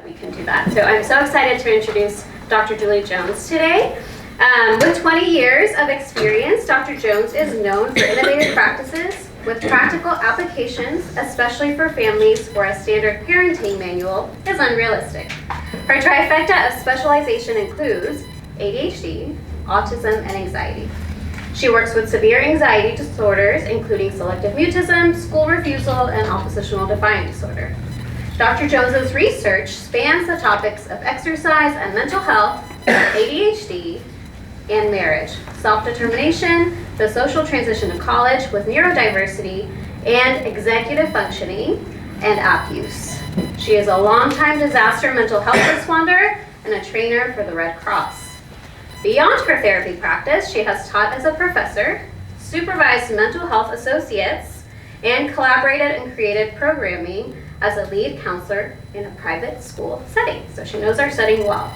We can do that. So I'm so excited to introduce Dr. Julie Jones today. With 20 years of experience, Dr. Jones is known for innovative practices with practical applications, especially for families where a standard parenting manual is unrealistic. Her trifecta of specialization includes ADHD, autism, and anxiety. She works with severe anxiety disorders, including selective mutism, school refusal, and oppositional defiant disorder. Dr. Jones's research spans the topics of exercise and mental health, ADHD, and marriage, self-determination, the social transition to college with neurodiversity, and executive functioning and app use. She is a longtime disaster mental health responder and a trainer for the Red Cross. Beyond her therapy practice, she has taught as a professor, supervised mental health associates, and collaborated and created programming as a lead counselor in a private school setting. So she knows our setting well.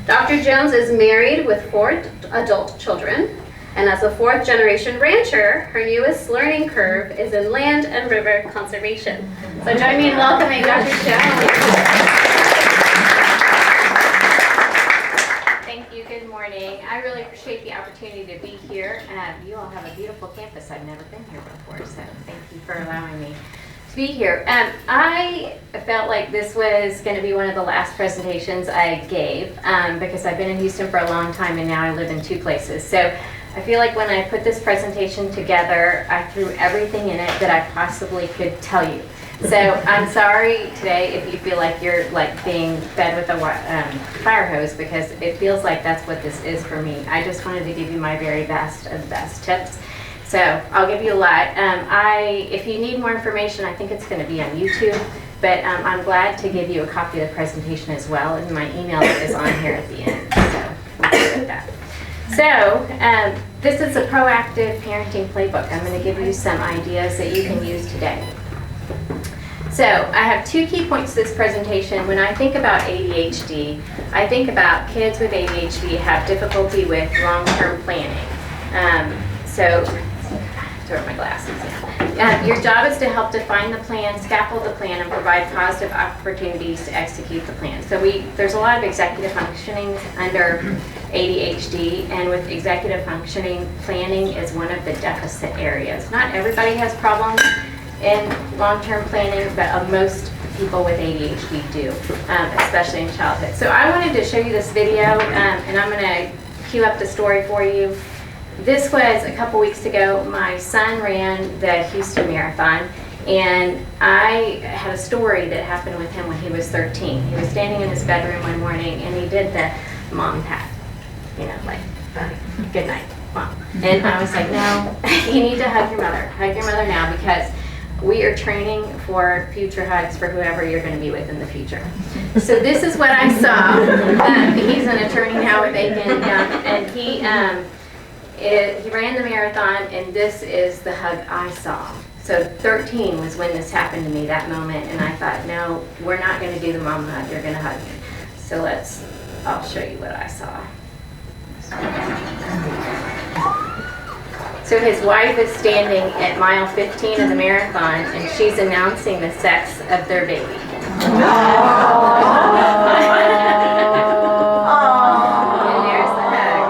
Dr. Jones is married with 4 adult children, and as a 4th generation rancher, her newest learning curve is in land and river conservation. So join me in welcoming Dr. Jones. Thank you, good morning. I really appreciate the opportunity to be here. You all have a beautiful campus. I've never been here before, so thank you for allowing me to be here. I felt like this was going to be one of the last presentations I gave because I've been in Houston for a long time and now I live in 2 places. So I feel like when I put this presentation together, I threw everything in it that I possibly could tell you. So I'm sorry today if you feel like you're like being fed with a fire hose, because it feels like that's what this is for me. I just wanted to give you my very best of the best tips. So I'll give you a lot. If you need more information, I think it's going to be on YouTube, but I'm glad to give you a copy of the presentation as well, and my email is on here at the end, so we'll go with that. So this is a proactive parenting playbook. I'm going to give you some ideas that you can use today. So I have 2 key points to this presentation. When I think about ADHD, I think about kids with ADHD have difficulty with long-term planning. Throw my glasses in. Your job is to help define the plan, scaffold the plan, and provide positive opportunities to execute the plan. So there's a lot of executive functioning under ADHD, and with executive functioning, planning is one of the deficit areas. Not everybody has problems in long-term planning, but most people with ADHD do, especially in childhood. So I wanted to show you this video, and I'm going to cue up the story for you. This was a couple weeks ago. My son ran the Houston Marathon, and I had a story that happened with him when he was 13. He was standing in his bedroom one morning, and he did the mom pat, like, good night, mom. And I was like, no, you need to hug your mother now, because we are training for future hugs for whoever you're going to be with in the future. So this is what I saw. He's an attorney now with Aiken, and he ran the marathon, and this is the hug I saw. So 13 was when this happened to me, that moment, and I thought, no, we're not going to do the mom hug, you're going to hug me. So I'll show you what I saw. So his wife is standing at mile 15 of the marathon, and she's announcing the sex of their baby. And there's the hug.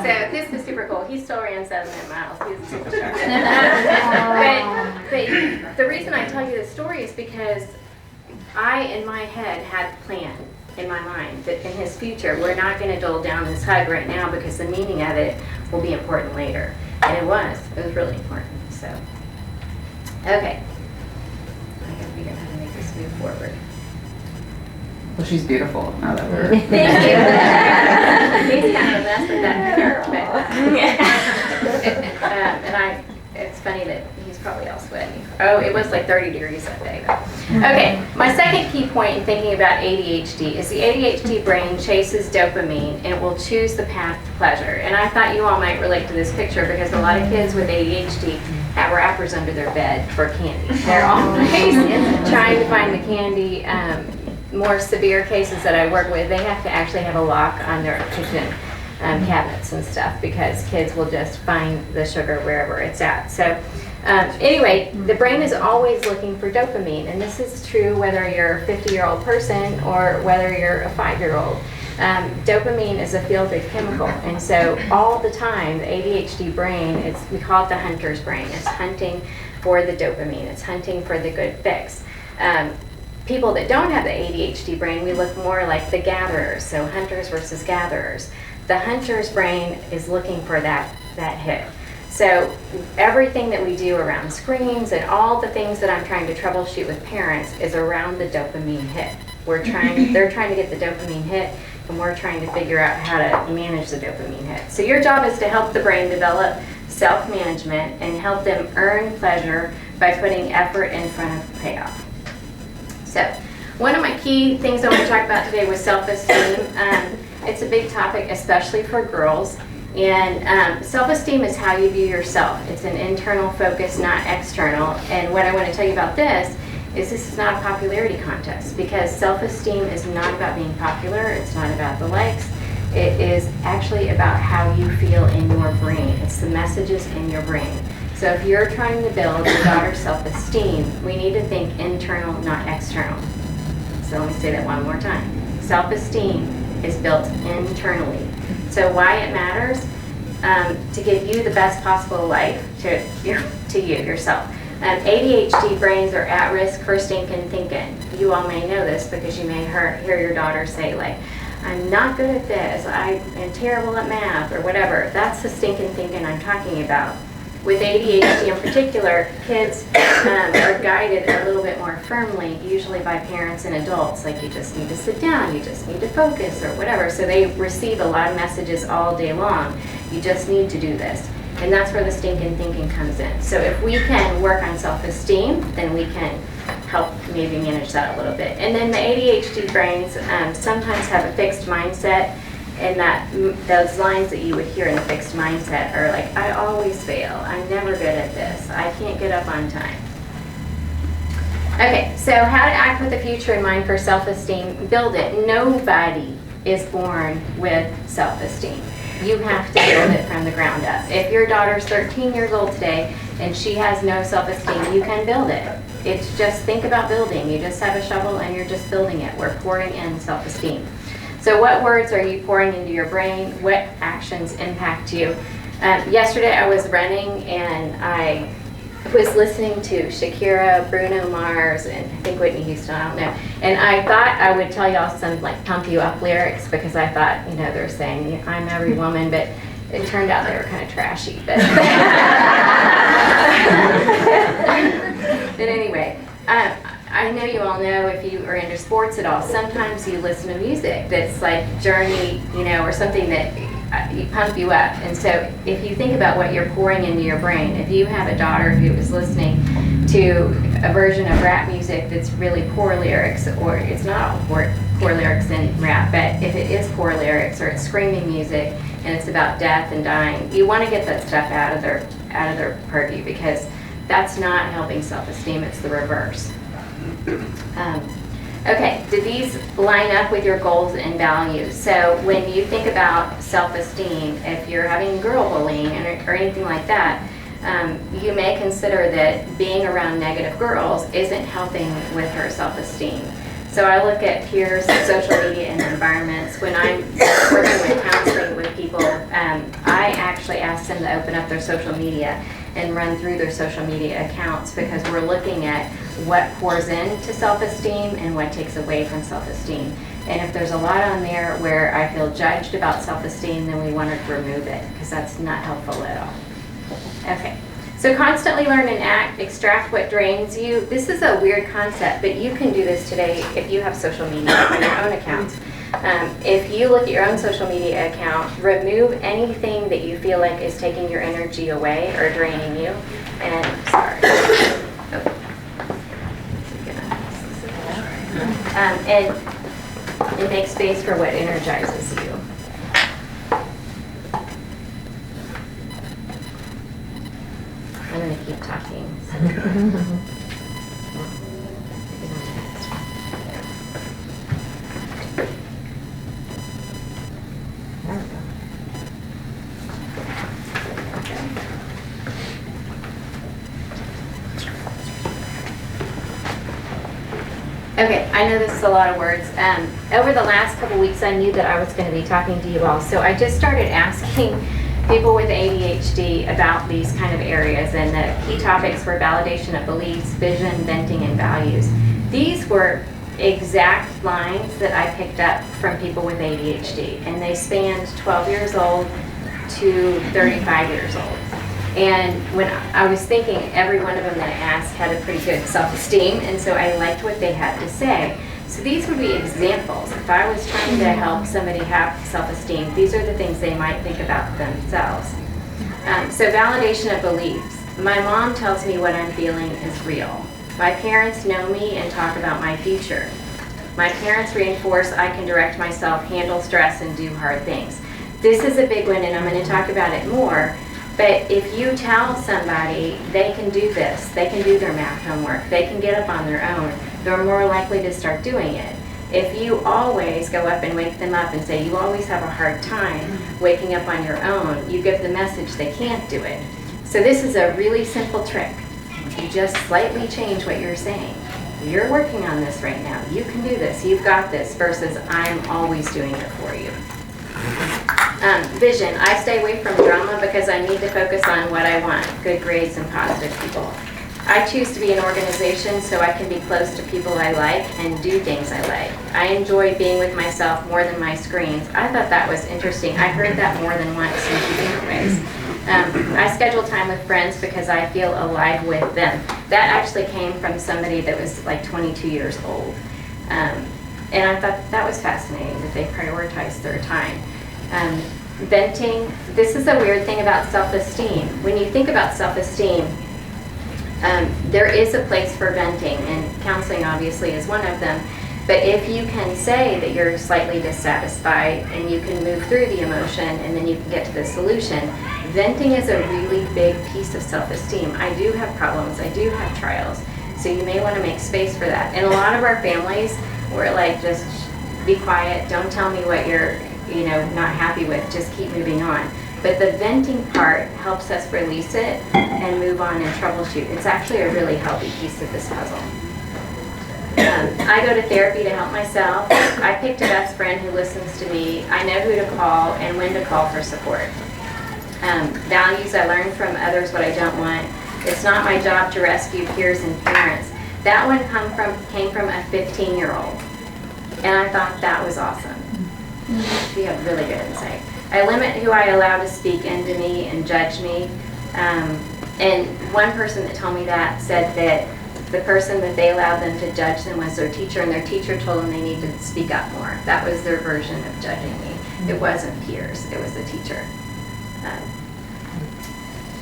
So this is super cool. He still ran 7 miles. He's super sharp. But the reason I tell you this story is because I, in my head, had a plan in my mind that in his future, we're not going to dole down this hug right now because the meaning of it will be important later. And it was really important. So, okay. I gotta figure out how to make this move forward. Well, she's beautiful now that we're... Thank you. He's kind of a mess with that hair, but it's funny that he's probably all sweaty. Oh, it was like 30 degrees that day. Okay, my second key point in thinking about ADHD is the ADHD brain chases dopamine and it will choose the path to pleasure. And I thought you all might relate to this picture because a lot of kids with ADHD have wrappers under their bed for candy. They're always trying to find the candy. more severe cases that I work with, they have to actually have a lock on their kitchen cabinets and stuff because kids will just find the sugar wherever it's at. So anyway, the brain is always looking for dopamine, and this is true whether you're a 50-year-old person or whether you're a 5-year-old. Dopamine is a feel-good chemical, and so all the time, the ADHD brain, we call it the hunter's brain. It's hunting for the dopamine. It's hunting for the good fix. People that don't have the ADHD brain, we look more like the gatherers, so hunters versus gatherers. The hunter's brain is looking for that hit. So everything that we do around screens and all the things that I'm trying to troubleshoot with parents is around the dopamine hit. They're trying to get the dopamine hit, and we're trying to figure out how to manage the dopamine hit. So your job is to help the brain develop self-management and help them earn pleasure by putting effort in front of payoff. So one of my key things I want to talk about today was self-esteem. It's a big topic, especially for girls. And self-esteem is how you view yourself. It's an internal focus, not external. And what I want to tell you about this is not a popularity contest, because self-esteem is not about being popular. It's not about the likes. It is actually about how you feel in your brain. It's the messages in your brain. So if you're trying to build your daughter's self-esteem, we need to think internal, not external. So let me say that one more time. Self-esteem is built internally. So why it matters? To give you the best possible life to you, yourself. ADHD brains are at risk for stinking thinking. You all may know this because you may hear your daughter say, like, I'm not good at this, I am terrible at math, or whatever. That's the stinking thinking I'm talking about. With ADHD in particular, kids are guided a little bit more firmly, usually by parents and adults, like you just need to sit down, you just need to focus, or whatever. So they receive a lot of messages all day long. You just need to do this. And that's where the stinking thinking comes in. So if we can work on self-esteem, then we can help maybe manage that a little bit. And then the ADHD brains sometimes have a fixed mindset, and those lines that you would hear in the fixed mindset are like, I always fail, I'm never good at this, I can't get up on time. Okay, so how to act with the future in mind for self-esteem. Build it. Nobody is born with self-esteem. You have to build it from the ground up. If your daughter's 13 years old today and she has no self-esteem, you can build it. It's just, think about building. You just have a shovel and you're just building it. We're pouring in self-esteem. So what words are you pouring into your brain? What actions impact you? Yesterday I was running and I was listening to Shakira, Bruno Mars, and I think Whitney Houston, I don't know. And I thought I would tell y'all some like pump you up lyrics, because I thought, they're saying I'm every woman, but it turned out they were kind of trashy. But, but anyway, I know you all know, if you are into sports at all, sometimes you listen to music that's like Journey, or something that you pump you up. And so if you think about what you're pouring into your brain, if you have a daughter who is listening to a version of rap music that's really poor lyrics, or it's not all poor lyrics in rap, but if it is poor lyrics or it's screaming music and it's about death and dying, you want to get that stuff out of their purview, because that's not helping self-esteem, it's the reverse. Okay, do these line up with your goals and values? So when you think about self-esteem, if you're having girl bullying or anything like that, you may consider that being around negative girls isn't helping with her self-esteem. So I look at peers, social media, and environments. When I'm working with counseling with people, I actually ask them to open up their social media and run through their social media accounts, because we're looking at what pours into self-esteem and what takes away from self-esteem. And if there's a lot on there where I feel judged about self-esteem, then we want to remove it, because that's not helpful at all. Okay, so constantly learn and act, extract what drains you. This is a weird concept, but you can do this today if you have social media on your own account. If you look at your own social media account, remove anything that you feel like is taking your energy away or draining you. And sorry. And make space for what energizes you. I'm going to keep talking. Okay, I know this is a lot of words. Over the last couple weeks, I knew that I was going to be talking to you all, so I just started asking people with ADHD about these kind of areas, and the key topics were validation of beliefs, vision, venting, and values. These were exact lines that I picked up from people with ADHD, and they spanned 12 years old to 35 years old. And when I was thinking, every one of them that I asked had a pretty good self-esteem, and so I liked what they had to say. So these would be examples. If I was trying to help somebody have self-esteem, these are the things they might think about themselves. So validation of beliefs. My mom tells me what I'm feeling is real. My parents know me and talk about my future. My parents reinforce I can direct myself, handle stress, and do hard things. This is a big one, and I'm going to talk about it more. But if you tell somebody they can do this, they can do their math homework, they can get up on their own, they're more likely to start doing it. If you always go up and wake them up and say you always have a hard time waking up on your own, you give the message they can't do it. So this is a really simple trick. You just slightly change what you're saying. You're working on this right now. You can do this. You've got this, versus I'm always doing it for you. Vision. I stay away from drama because I need to focus on what I want, good grades and positive people. I choose to be in organization so I can be close to people I like and do things I like. I enjoy being with myself more than my screens. I thought that was interesting. I heard that more than once in two different ways. I schedule time with friends because I feel alive with them. That actually came from somebody that was like 22 years old. And I thought that was fascinating that they prioritized their time. Venting. This is a weird thing about self-esteem. When you think about self-esteem, there is a place for venting, and counseling obviously is one of them. But if you can say that you're slightly dissatisfied and you can move through the emotion and then you can get to the solution, venting is a really big piece of self-esteem. I do have problems, I do have trials, so you may want to make space for that. And a lot of our families, we're like, just be quiet, don't tell me what you're not happy with, just keep moving on. But the venting part helps us release it and move on and troubleshoot. It's actually a really healthy piece of this puzzle. I go to therapy to help myself. I picked a best friend who listens to me. I know who to call and when to call for support. Values. I learn from others what I don't want. It's not my job to rescue peers and parents. That one came from a 15-year-old. And I thought that was awesome. She had really good insight. I limit who I allow to speak into me and judge me. And one person that told me that said that the person that they allowed them to judge them was their teacher, and their teacher told them they needed to speak up more. That was their version of judging me. It wasn't peers, it was the teacher.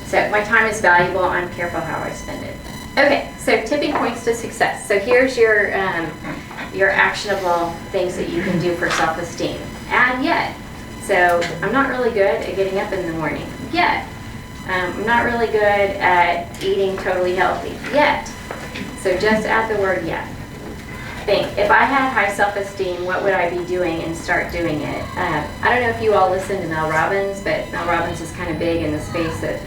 So my time is valuable. I'm careful how I spend it. Okay, so tipping points to success. So here's your actionable things that you can do for self-esteem. Add yet. So I'm not really good at getting up in the morning yet. I'm not really good at eating totally healthy yet. So just add the word yet. Think, if I had high self-esteem, what would I be doing, and start doing it? I don't know if you all listen to Mel Robbins, but Mel Robbins is kind of big in the space of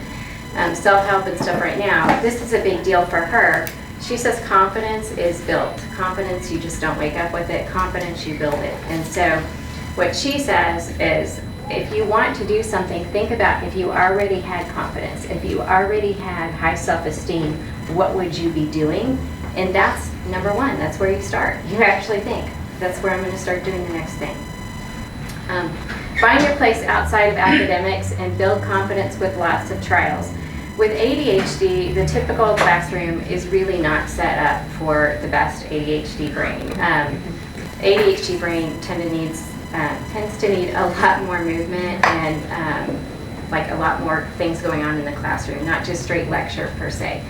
self-help and stuff right now. This is a big deal for her. She says confidence is built. Confidence, you just don't wake up with it. Confidence, you build it. And so what she says is, if you want to do something, think about if you already had confidence, if you already had high self-esteem, what would you be doing? And that's number one. That's where you start. You actually think, that's where I'm going to start doing the next thing. Find your place outside of academics and build confidence with lots of trials. With ADHD, the typical classroom is really not set up for the best ADHD brain. ADHD brain tends to need a lot more movement and like a lot more things going on in the classroom, not just straight lecture per se.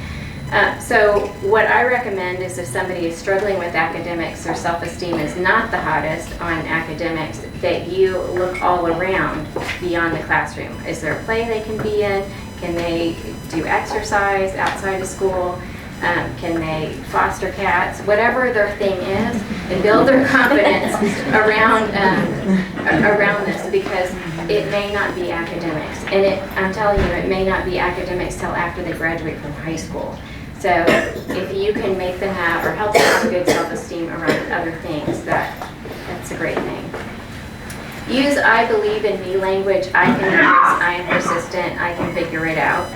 So what I recommend is, if somebody is struggling with academics or self-esteem is not the hottest on academics, that you look all around beyond the classroom. Is there a play they can be in? Can they do exercise outside of school? Can they foster cats? Whatever their thing is, and build their confidence around this, because it may not be academics. And I'm telling you, it may not be academics till after they graduate from high school. So if you can make them have, or help them have good self-esteem around other things, that's a great thing. Use I believe in me language. I can do this, I am persistent, I can figure it out.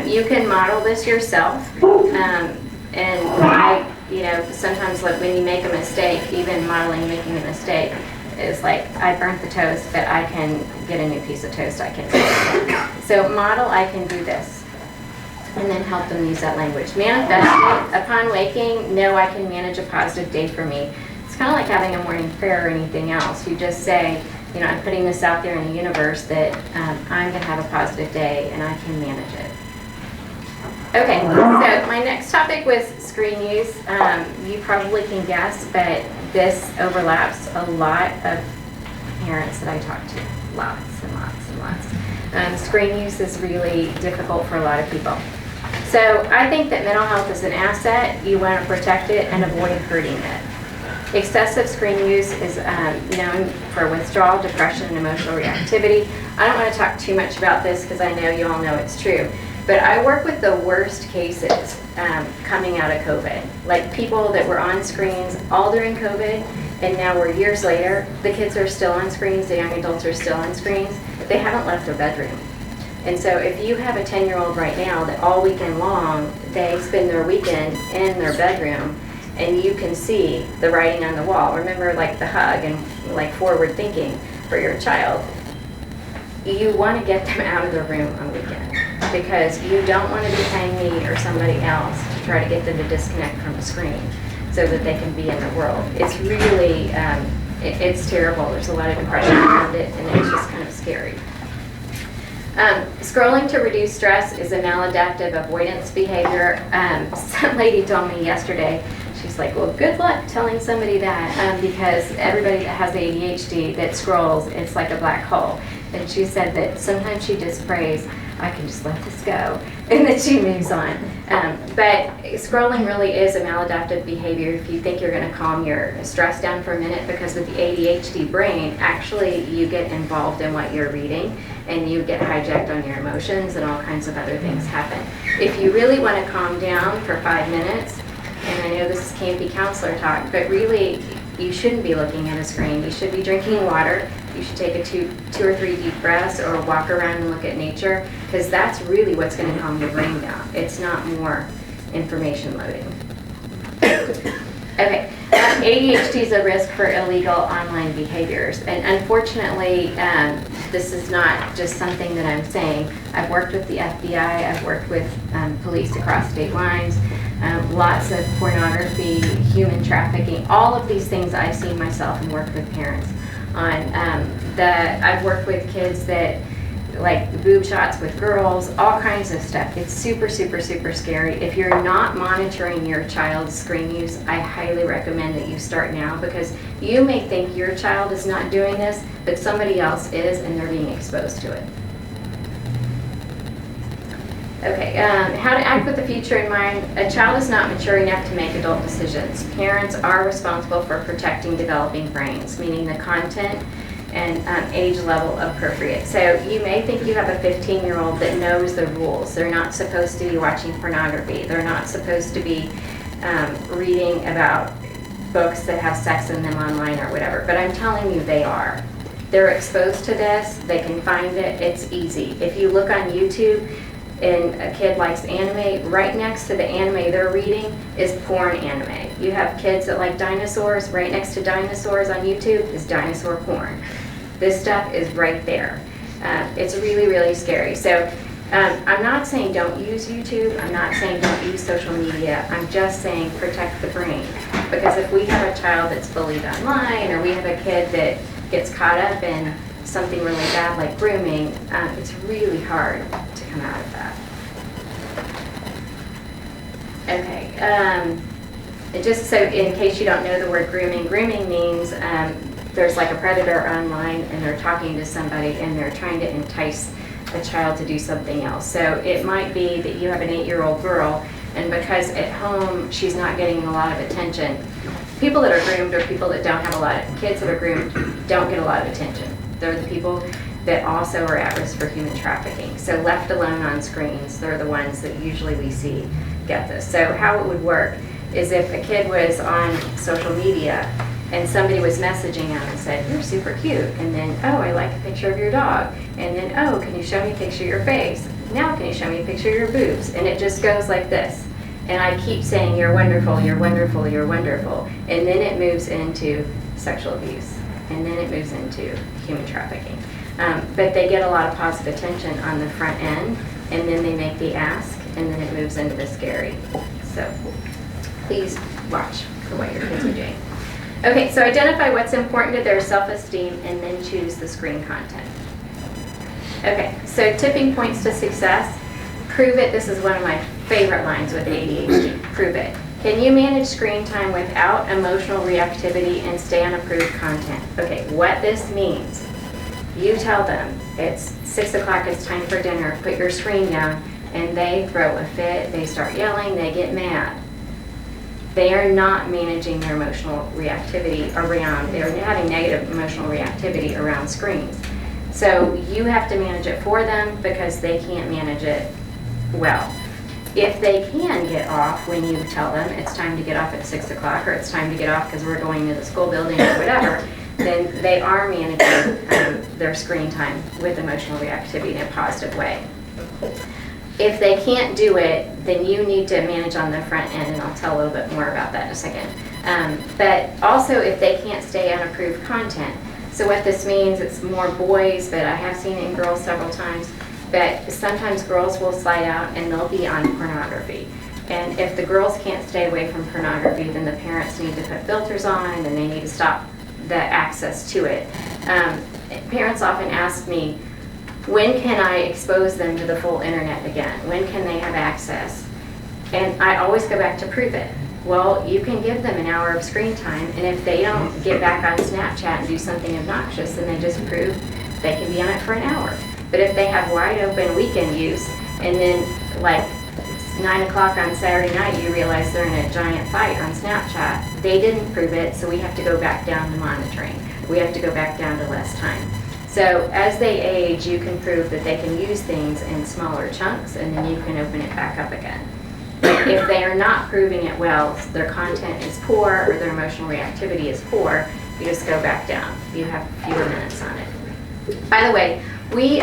You can model this yourself. And sometimes like when you make a mistake, even modeling making a mistake is like, I burnt the toast, but I can get a new piece of toast, I can do it. So model, I can do this. And then help them use that language. Manifest it. Upon waking, know I can manage a positive day for me. It's kind of like having a morning prayer or anything else. You just say, I'm putting this out there in the universe that I'm going to have a positive day and I can manage it. Okay, so my next topic was screen use. You probably can guess, but this overlaps a lot of parents that I talk to. Lots and lots and lots. Screen use is really difficult for a lot of people. So I think that mental health is an asset. You want to protect it and avoid hurting it. Excessive screen use is known for withdrawal, depression, and emotional reactivity. I don't want to talk too much about this because I know you all know it's true. But I work with the worst cases coming out of COVID. Like people that were on screens all during COVID, and now we're years later, the kids are still on screens, the young adults are still on screens. They haven't left their bedroom. And so if you have a 10-year-old right now that all weekend long, they spend their weekend in their bedroom, and you can see the writing on the wall. Remember, like the hug and like forward thinking for your child. You want to get them out of the room on weekend because you don't want to be paying me or somebody else to try to get them to disconnect from the screen so that they can be in the world. It's really, it's terrible. There's a lot of depression around it, and it's just kind of scary. Scrolling to reduce stress is a maladaptive avoidance behavior. Some lady told me yesterday, she's like, well, good luck telling somebody that because everybody that has ADHD that scrolls, it's like a black hole. And she said that sometimes she just prays, I can just let this go, and then she moves on. But scrolling really is a maladaptive behavior if you think you're going to calm your stress down for a minute, because with the ADHD brain, actually you get involved in what you're reading and you get hijacked on your emotions and all kinds of other things happen. If you really want to calm down for 5 minutes, and I know this can't be counselor talk, but really you shouldn't be looking at a screen. You should be drinking water. You should take two or three deep breaths or walk around and look at nature, because that's really what's going to calm your brain down. It's not more information loading. Okay, ADHD is a risk for illegal online behaviors, and unfortunately, this is not just something that I'm saying. I've worked with the FBI, I've worked with police across state lines, lots of pornography, human trafficking, all of these things I've seen myself and worked with parents on. I've worked with kids that like boob shots with girls, all kinds of stuff. It's super, super, super scary. If you're not monitoring your child's screen use, I highly recommend that you start now, because you may think your child is not doing this, but somebody else is, and they're being exposed to it. Okay, how to act with the future in mind. A child is not mature enough to make adult decisions. Parents are responsible for protecting developing brains, meaning the content and age level appropriate. So you may think you have a 15-year-old that knows the rules. They're not supposed to be watching pornography. They're not supposed to be reading about books that have sex in them online or whatever. But I'm telling you, they are. They're exposed to this. They can find it. It's easy. If you look on YouTube and a kid likes anime, right next to the anime they're reading is porn anime. You have kids that like dinosaurs, right next to dinosaurs on YouTube is dinosaur porn. This stuff is right there. It's really, really scary. So I'm not saying don't use YouTube. I'm not saying don't use social media. I'm just saying protect the brain. Because if we have a child that's bullied online, or we have a kid that gets caught up in something really bad like grooming, it's really hard to come out of that. Okay, just so in case you don't know the word grooming, grooming means there's like a predator online and they're talking to somebody and they're trying to entice a child to do something else. So it might be that you have an 8-year-old girl, and because at home she's not getting a lot of attention. People that are groomed are people that don't have a lot of, kids that are groomed don't get a lot of attention. They're the people that also are at risk for human trafficking. So left alone on screens, they're the ones that usually we see get this. So how it would work is if a kid was on social media and somebody was messaging him and said, "You're super cute," and then, "Oh, I like a picture of your dog," and then, "Oh, can you show me a picture of your face? Now can you show me a picture of your boobs?" And it just goes like this. And I keep saying, "You're wonderful, you're wonderful, you're wonderful," and then it moves into sexual abuse, and then it moves into human trafficking. But they get a lot of positive attention on the front end, and then they make the ask, and then it moves into the scary. So please watch for what your kids are doing. Okay, so identify what's important to their self-esteem and then choose the screen content. Okay, so tipping points to success. Prove it. This is one of my favorite lines with ADHD. Prove it. Can you manage screen time without emotional reactivity and stay on approved content? Okay, what this means, you tell them it's 6 o'clock, it's time for dinner, put your screen down, and they throw a fit, they start yelling, they get mad. They are not managing their emotional reactivity around, they're having negative emotional reactivity around screens. So you have to manage it for them because they can't manage it well. If they can get off when you tell them it's time to get off at 6 o'clock or it's time to get off because we're going to the school building or whatever, then they are managing their screen time with emotional reactivity in a positive way. If they can't do it, then you need to manage on the front end, and I'll tell a little bit more about that in a second. But also if they can't stay on approved content. So what this means, it's more boys, but I have seen it in girls several times, but sometimes girls will slide out and they'll be on pornography. And if the girls can't stay away from pornography, then the parents need to put filters on and then they need to stop the access to it. Parents often ask me, when can I expose them to the full internet again? When can they have access? And I always go back to prove it. Well, you can give them an hour of screen time, and if they don't get back on Snapchat and do something obnoxious, then they just prove they can be on it for an hour. But if they have wide open weekend use, and then like it's 9 o'clock on Saturday night, you realize they're in a giant fight on Snapchat, they didn't prove it, so we have to go back down to monitoring. We have to go back down to less time. So as they age, you can prove that they can use things in smaller chunks, and then you can open it back up again. If they are not proving it well, their content is poor or their emotional reactivity is poor, you just go back down. You have fewer minutes on it. By the way, we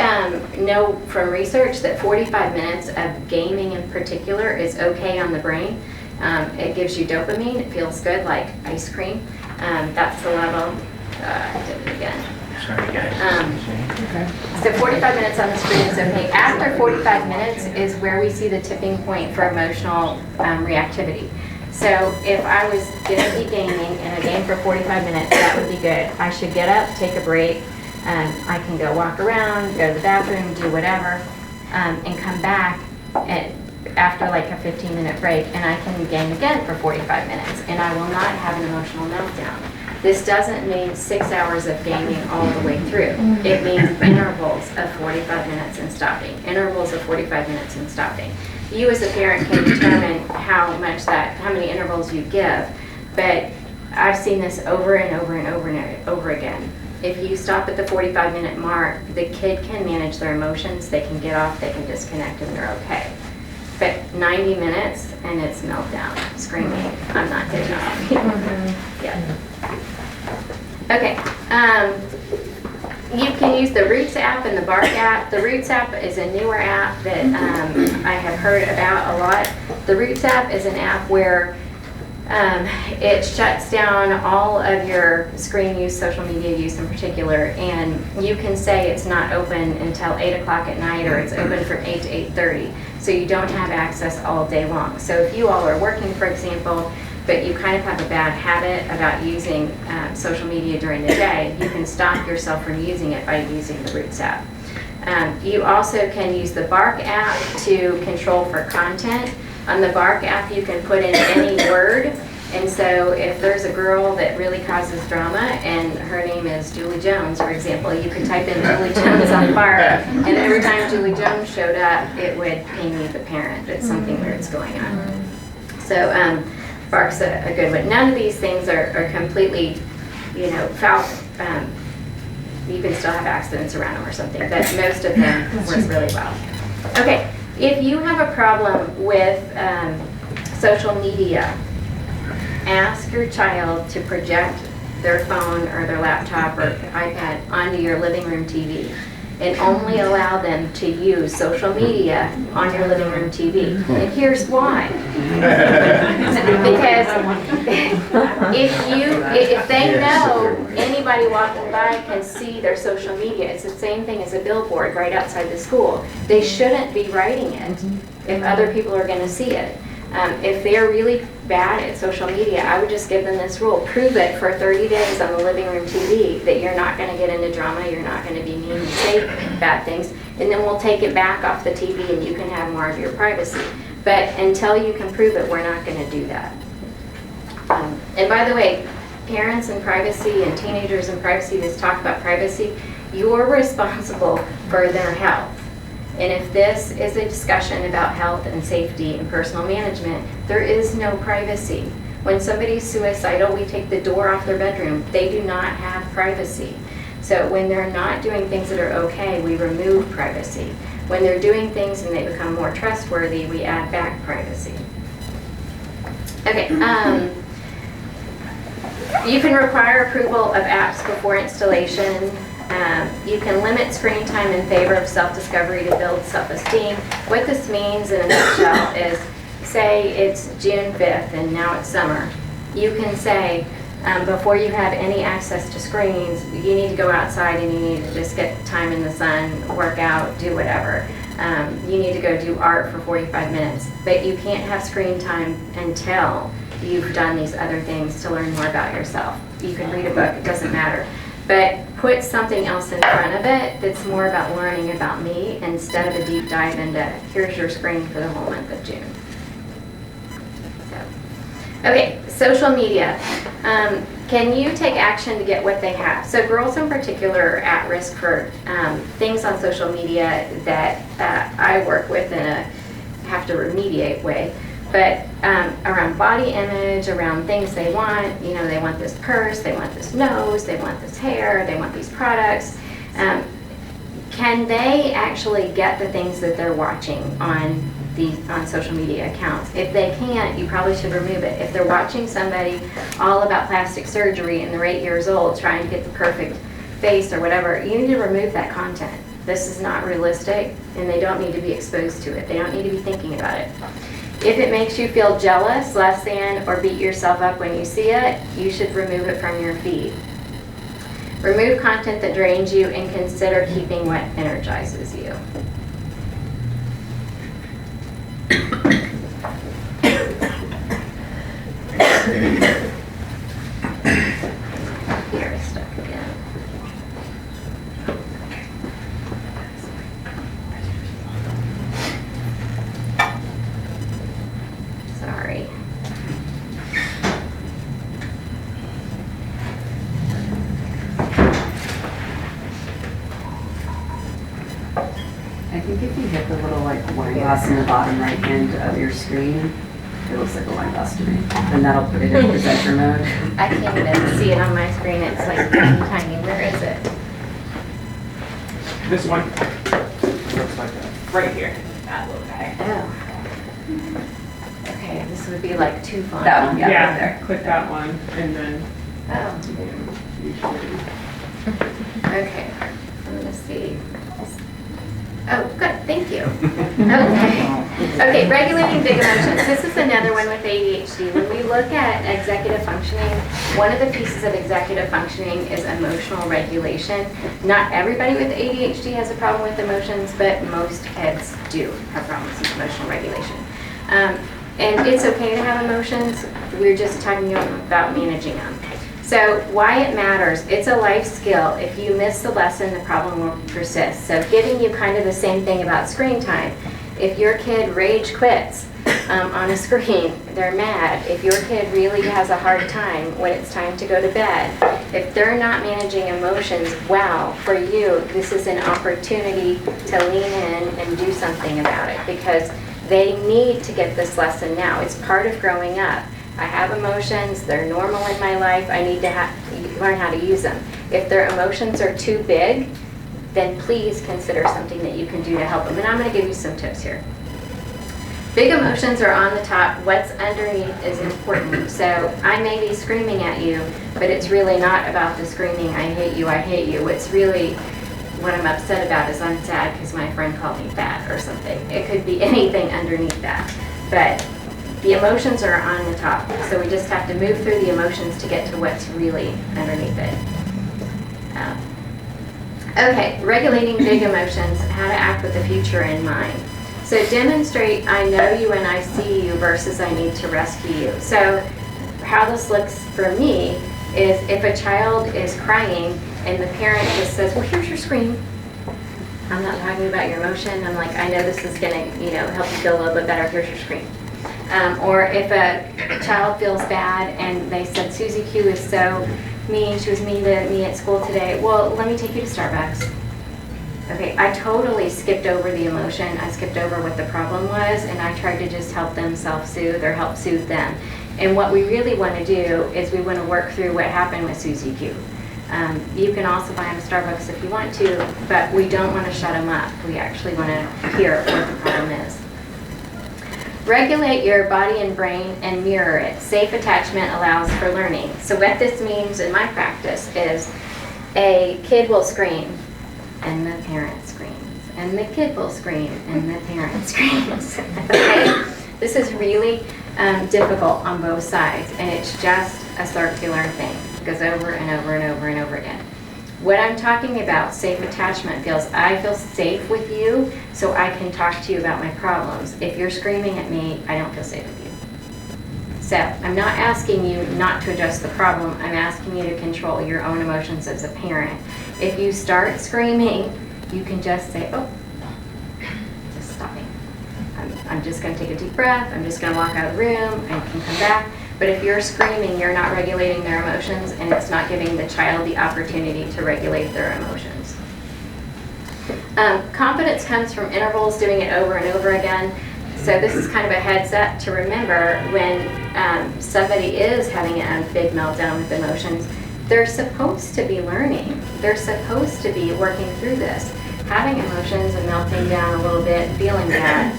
know from research that 45 minutes of gaming in particular is okay on the brain. It gives you dopamine. It feels good, like ice cream. That's the level. I did it again. Sorry, guys. So 45 minutes on the screen is okay. After 45 minutes is where we see the tipping point for emotional reactivity. So if I was going to be gaming in a game for 45 minutes, that would be good. I should get up, take a break. I can go walk around, go to the bathroom, do whatever, and come back after like a 15-minute break, and I can game again for 45 minutes, and I will not have an emotional meltdown. This doesn't mean 6 hours of gaming all the way through. It means intervals of 45 minutes and stopping. Intervals of 45 minutes and stopping. You as a parent can determine how many intervals you give, but I've seen this over and over and over and over again. If you stop at the 45-minute mark, the kid can manage their emotions, they can get off, they can disconnect, and they're okay. But 90 minutes and it's meltdown, screaming, I'm not good enough. Yeah. Okay. You can use the Roots app and the Bark app. The Roots app is a newer app that I have heard about a lot. The Roots app is an app where it shuts down all of your screen use, social media use in particular, and you can say it's not open until 8 o'clock at night, or it's open from 8 to 8:30, so you don't have access all day long. So if you all are working, for example, but you kind of have a bad habit about using social media during the day, you can stop yourself from using it by using the Roots app. You also can use the Bark app to control for content. On the Bark app, you can put in any word, and so if there's a girl that really causes drama and her name is Julie Jones, for example, you could type in Julie Jones on Bark, and every time Julie Jones showed up, it would ping you, the parent, that something weird's going on. So Bark's a good one. None of these things are completely, foul. You can still have accidents around them or something, but most of them work really well. Okay. If you have a problem with social media, ask your child to project their phone or their laptop or iPad onto your living room TV, and only allow them to use social media on your living room TV. And here's why. Because if they know anybody walking by can see their social media, it's the same thing as a billboard right outside the school. They shouldn't be writing it if other people are going to see it. If they're really bad at social media, I would just give them this rule. Prove it for 30 days on the living room TV that you're not going to get into drama, you're not going to be mean and say bad things, and then we'll take it back off the TV and you can have more of your privacy. But until you can prove it, we're not going to do that. And by the way, parents and privacy and teenagers and privacy, let's talk about privacy. You're responsible for their health. And if this is a discussion about health and safety and personal management, there is no privacy. When somebody's suicidal, we take the door off their bedroom. They do not have privacy. So when they're not doing things that are okay, we remove privacy. When they're doing things and they become more trustworthy, we add back privacy. Okay, you can require approval of apps before installation. You can limit screen time in favor of self-discovery to build self-esteem. What this means in a nutshell is, say it's June 5th and now it's summer. You can say, before you have any access to screens, you need to go outside and you need to just get time in the sun, work out, do whatever. You need to go do art for 45 minutes. But you can't have screen time until you've done these other things to learn more about yourself. You can read a book, it doesn't matter. But put something else in front of it that's more about learning about me instead of a deep dive into here's your screen for the whole month of June. So, okay, social media. Can you take action to get what they have? So girls in particular are at risk for things on social media that I work with in a have to remediate way. But around body image, around things they want, you know, they want this purse, they want this nose, they want this hair, they want these products. Can they actually get the things that they're watching on social media accounts? If they can't, you probably should remove it. If they're watching somebody all about plastic surgery and they're 8 years old trying to get the perfect face or whatever, you need to remove that content. This is not realistic and they don't need to be exposed to it. They don't need to be thinking about it. If it makes you feel jealous, less than, or beat yourself up when you see it, you should remove it from your feed. Remove content that drains you and consider keeping what energizes you. Here is stuck again. Sorry. I think if you hit the little like wine glass in the bottom right hand of your screen, it looks like a wine glass to me. Then that'll put it in presenter mode. I can't even see it on my screen. It's like tiny, tiny. Where is it? This one looks like that. Right here. That little guy. Oh. Okay, this would be like two font. That one, yeah, right there. Click that one and then Oh. usually. Okay. I'm gonna see. Oh, good. Thank you. Okay. Okay, regulating big emotions. This is another one with ADHD. When we look at executive functioning, one of the pieces of executive functioning is emotional regulation. Not everybody with ADHD has a problem with emotions, but most kids do have problems with emotional regulation. And it's okay to have emotions. We're just talking about managing them. So why it matters, it's a life skill. If you miss the lesson, the problem will persist. So giving you kind of the same thing about screen time. If your kid rage quits on a screen, they're mad. If your kid really has a hard time when it's time to go to bed, if they're not managing emotions well, for you, this is an opportunity to lean in and do something about it because they need to get this lesson now. It's part of growing up. I have emotions, they're normal in my life, I need to learn how to use them. If their emotions are too big, then please consider something that you can do to help them. And I'm going to give you some tips here. Big emotions are on the top. What's underneath is important. So I may be screaming at you, but it's really not about the screaming, I hate you, I hate you. It's really what I'm upset about is I'm sad because my friend called me fat or something. It could be anything underneath that. But the emotions are on the top. So we just have to move through the emotions to get to what's really underneath it. Okay, regulating big emotions, how to act with the future in mind. So demonstrate, I know you and I see you versus I need to rescue you. So how this looks for me is if a child is crying and the parent just says, well, here's your scream. I'm not talking about your emotion. I'm like, I know this is gonna, help you feel a little bit better. Here's your scream. Or if a child feels bad and they said, Susie Q is so mean, she was mean to me at school today. Well, let me take you to Starbucks. Okay, I totally skipped over the emotion. I skipped over what the problem was, and I tried to just help them self-soothe or help soothe them. And what we really want to do is we want to work through what happened with Susie Q. You can also buy them Starbucks if you want to, but we don't want to shut them up. We actually want to hear what the problem is. Regulate your body and brain and mirror it. Safe attachment allows for learning. So what this means in my practice is a kid will scream and the parent screams, and the kid will scream and the parent screams. Okay? This is really difficult on both sides, and it's just a circular thing. It goes over and over and over and over again. What I'm talking about, safe attachment, feels I feel safe with you so I can talk to you about my problems. If you're screaming at me, I don't feel safe with you. So I'm not asking you not to address the problem. I'm asking you to control your own emotions as a parent. If you start screaming, you can just say, oh, just stop me. I'm just going to take a deep breath. I'm just going to walk out of the room. I can come back. But if you're screaming, you're not regulating their emotions, and it's not giving the child the opportunity to regulate their emotions. Confidence comes from intervals, doing it over and over again. So this is kind of a heads up to remember when somebody is having a big meltdown with emotions, they're supposed to be learning. They're supposed to be working through this. Having emotions and melting down a little bit, feeling bad,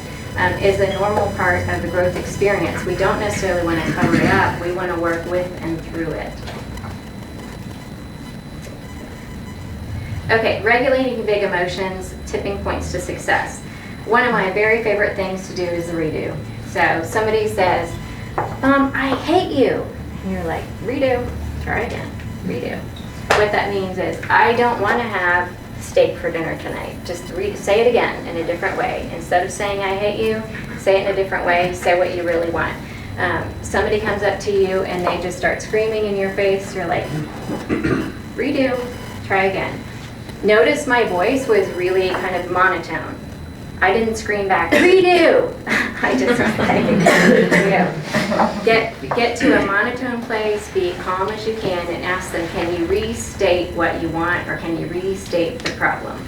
is a normal part of the growth experience. We don't necessarily want to cover it up. We want to work with and through it. Okay, regulating big emotions, tipping points to success. One of my very favorite things to do is the redo. So somebody says, I hate you. And you're like, redo, try again, redo. What that means is, I don't want to have steak for dinner tonight. Just say it again in a different way. Instead of saying I hate you, say it in a different way. Say what you really want. Somebody comes up to you and they just start screaming in your face. You're like, redo, try again. Notice my voice was really kind of monotone. I didn't scream back, redo. I just was like, get to a monotone place, be calm as you can, and ask them, can you restate what you want, or can you restate the problem?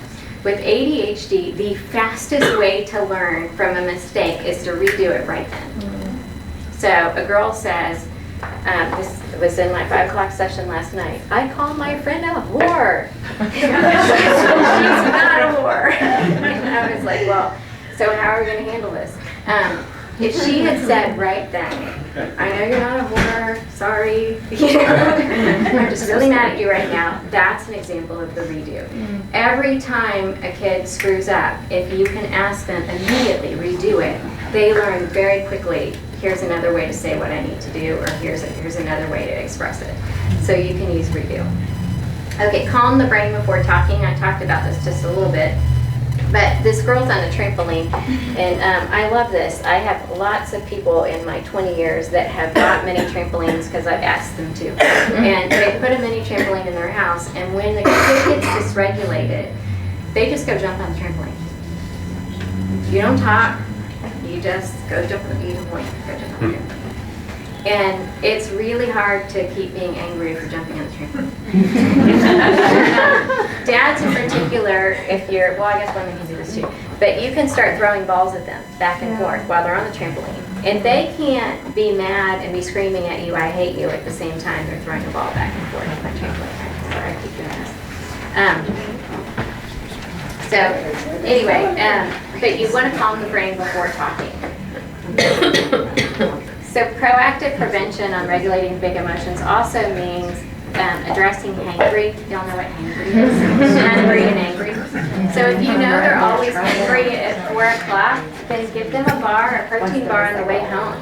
With ADHD, the fastest way to learn from a mistake is to redo it right then. So a girl says, this was in my 5 o'clock session last night, I called my friend a whore. She's not a whore. And I was like, well, so how are we going to handle this? If she had said right then, I know you're not a whore, sorry, I'm just really mad at you right now, that's an example of the redo. Every time a kid screws up, if you can ask them immediately, redo it, they learn very quickly, here's another way to say what I need to do, or here's another way to express it. So you can use redo. Okay, calm the brain before talking. I talked about this just a little bit. But this girl's on a trampoline, and I love this. I have lots of people in my 20 years that have bought mini trampolines because I've asked them to. And they put a mini trampoline in their house, and when the kid gets dysregulated, they just go jump on the trampoline. You don't talk, you just go jump on the trampoline, go jump on the trampoline. And it's really hard to keep being angry for jumping on the trampoline. Dads in particular, if you're, well, I guess women can do this too, but you can start throwing balls at them back and forth while they're on the trampoline. And they can't be mad and be screaming at you, I hate you, at the same time they're throwing a ball back and forth on the trampoline. Sorry, I keep doing this. So anyway, but you want to calm the brain before talking. So proactive prevention on regulating big emotions also means addressing hangry. Y'all know what hangry is? Hungry and angry. So if you know they're always hungry at 4 o'clock, then give them a bar, a protein bar on the way home.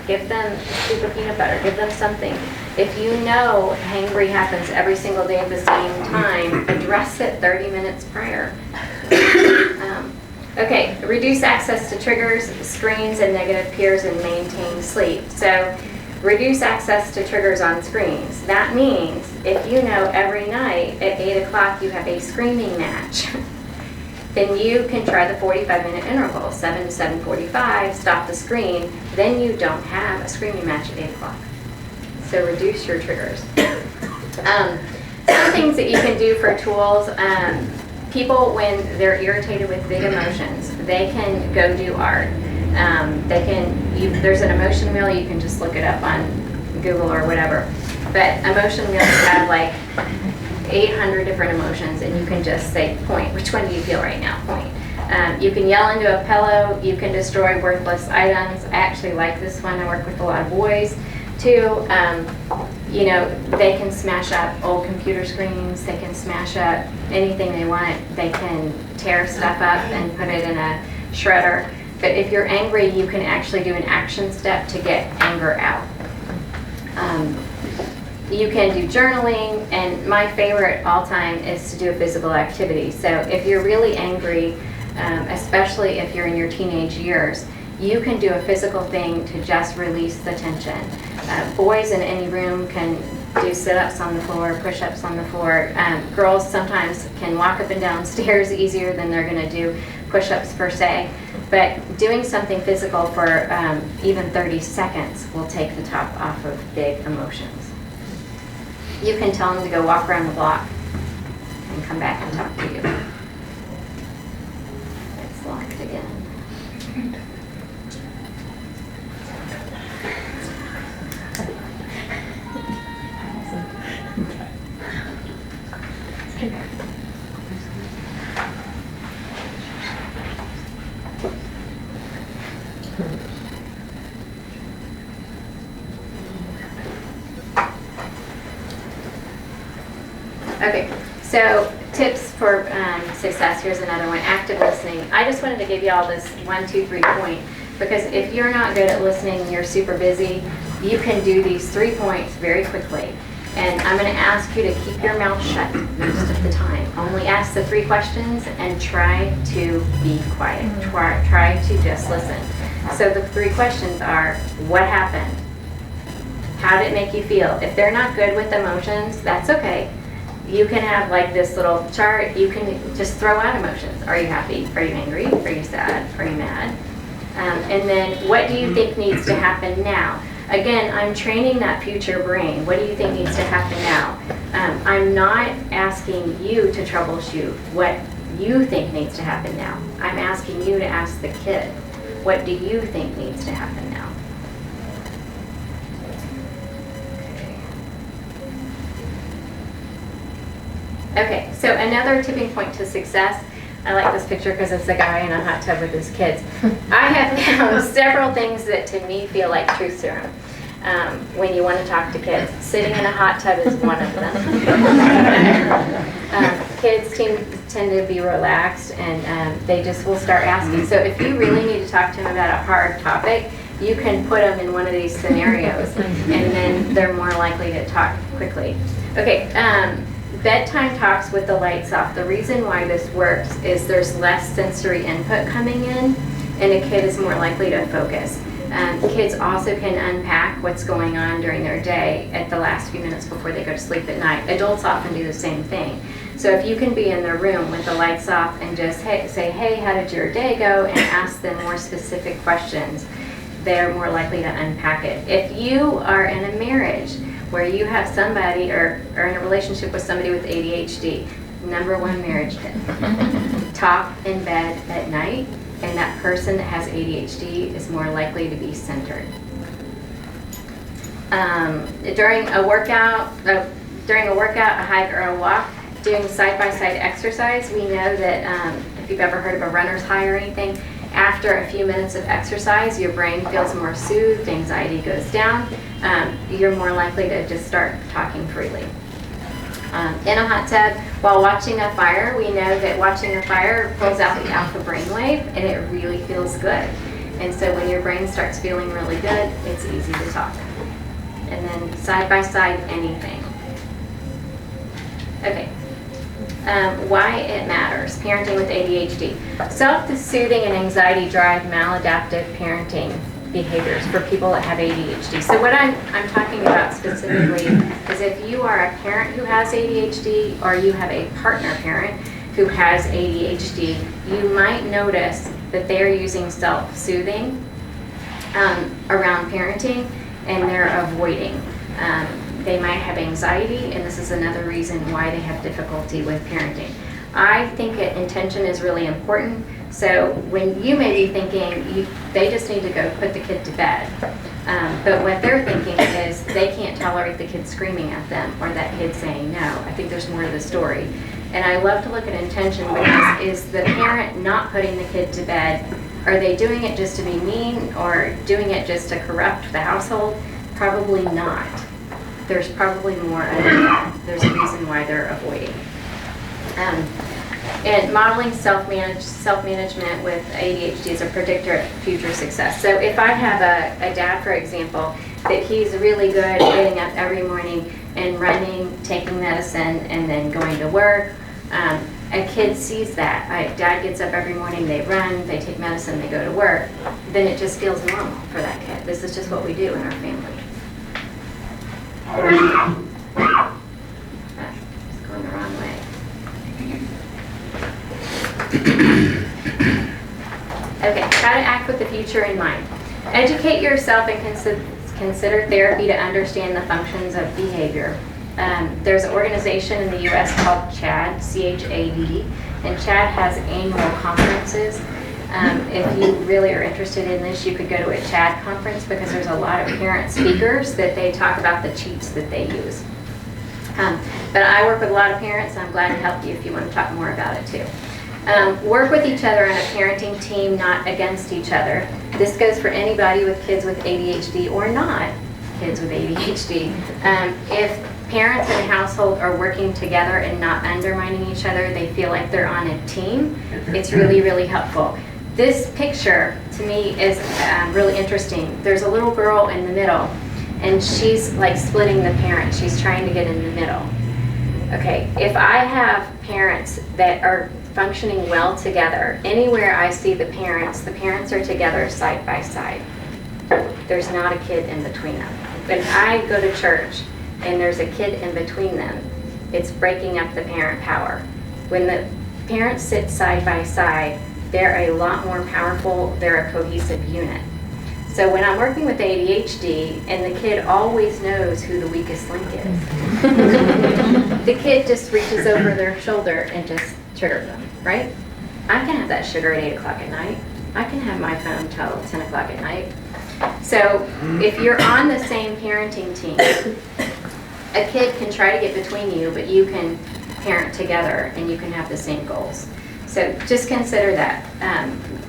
Give them a scoop of peanut butter. Give them something. If you know hangry happens every single day at the same time, address it 30 minutes prior. Okay, reduce access to triggers, screens, and negative peers, and maintain sleep. So reduce access to triggers on screens. That means if you know every night at 8 o'clock you have a screaming match, then you can try the 45-minute interval, 7 to 7:45, stop the screen, then you don't have a screaming match at 8 o'clock. So reduce your triggers. Some things that you can do for tools, people, when they're irritated with big emotions, they can go do art. There's an emotion wheel, you can just look it up on Google or whatever. But emotion wheels have like 800 different emotions, and you can just say, point. Which one do you feel right now? Point. You can yell into a pillow, you can destroy worthless items. I actually like this one, I work with a lot of boys too. They can smash up old computer screens, they can smash up anything they want, they can tear stuff up and put it in a shredder. But if you're angry, you can actually do an action step to get anger out. You can do journaling, and my favorite all time is to do a physical activity. So if you're really angry, especially if you're in your teenage years, you can do a physical thing to just release the tension. Boys in any room can do sit-ups on the floor, push-ups on the floor. Girls sometimes can walk up and down stairs easier than they're going to do push-ups per se. But doing something physical for even 30 seconds will take the top off of big emotions. You can tell them to go walk around the block and come back and talk to you. It's locked again. Okay, so tips for success. Here's another one, active listening. I just wanted to give you all this 1, 2, 3 point, because if you're not good at listening and you're super busy, you can do these 3 points very quickly. And I'm going to ask you to keep your mouth shut most of the time. Only ask the 3 questions and try to be quiet. Try to just listen. So the 3 questions are, what happened? How did it make you feel? If they're not good with emotions, that's okay. You can have like this little chart. You can just throw out emotions. Are you happy? Are you angry? Are you sad? Are you mad? And then what do you think needs to happen now? Again, I'm training that future brain. What do you think needs to happen now? I'm not asking you to troubleshoot what you think needs to happen now. I'm asking you to ask the kid, what do you think needs to happen now? Okay, so another tipping point to success. I like this picture because it's a guy in a hot tub with his kids. I have found several things that to me feel like truth serum when you want to talk to kids. Sitting in a hot tub is one of them. Kids tend to be relaxed, and they just will start asking. So if you really need to talk to them about a hard topic, you can put them in one of these scenarios, and then they're more likely to talk quickly. Okay. Bedtime talks with the lights off. The reason why this works is there's less sensory input coming in, and a kid is more likely to focus. Kids also can unpack what's going on during their day at the last few minutes before they go to sleep at night. Adults often do the same thing. So if you can be in the room with the lights off and just say, hey, how did your day go? And ask them more specific questions, they're more likely to unpack it. If you are in a marriage where you have somebody or in a relationship with somebody with ADHD, number 1 marriage tip. Talk in bed at night, and that person that has ADHD is more likely to be centered. During a workout, a hike, or a walk, doing side-by-side exercise, we know that if you've ever heard of a runner's high or anything, After a few minutes of exercise, your brain feels more soothed, anxiety goes down, you're more likely to just start talking freely. In a hot tub, while watching a fire, we know that watching a fire pulls out the alpha brainwave, and it really feels good. And so when your brain starts feeling really good, it's easy to talk. And then side by side, anything. Okay. Why it matters, parenting with ADHD. Self-soothing and anxiety drive maladaptive parenting behaviors for people that have ADHD. So what I'm talking about specifically is if you are a parent who has ADHD or you have a partner parent who has ADHD, you might notice that they're using self-soothing around parenting and they're avoiding. They might have anxiety, and this is another reason why they have difficulty with parenting. I think intention is really important. So when you may be thinking they just need to go put the kid to bed, but what they're thinking is they can't tolerate the kid screaming at them or that kid saying no. I think there's more to the story. And I love to look at intention because is the parent not putting the kid to bed, are they doing it just to be mean or doing it just to corrupt the household? Probably not. There's probably more under that. There's a reason why they're avoiding. And modeling self-management with ADHD is a predictor of future success. So if I have a dad, for example, that he's really good at getting up every morning and running, taking medicine, and then going to work, a kid sees that. Dad gets up every morning, they run, they take medicine, they go to work, then it just feels normal for that kid. This is just what we do in our family. It's going the wrong way. Okay, how to act with the future in mind. Educate yourself and consider therapy to understand the functions of behavior. There's an organization in the U.S. called CHAD, C-H-A-D, and CHAD has annual conferences. If you really are interested in this, you could go to a CHAD conference because there's a lot of parent speakers that they talk about the cheats that they use. But I work with a lot of parents, and I'm glad to help you if you want to talk more about it too. Work with each other on a parenting team, not against each other. This goes for anybody with kids with ADHD or not kids with ADHD. If parents in a household are working together and not undermining each other, they feel like they're on a team, it's really, really helpful. This picture, to me, is really interesting. There's a little girl in the middle, and she's like splitting the parent. She's trying to get in the middle. Okay, if I have parents that are functioning well together, anywhere I see the parents are together side by side. There's not a kid in between them. When I go to church and there's a kid in between them, it's breaking up the parent power. When the parents sit side by side, they're a lot more powerful, they're a cohesive unit. So when I'm working with ADHD and the kid always knows who the weakest link is, the kid just reaches over their shoulder and just triggers them, right? I can have that sugar at 8 o'clock at night. I can have my phone till 10 o'clock at night. So if you're on the same parenting team, a kid can try to get between you, but you can parent together and you can have the same goals. So just consider that.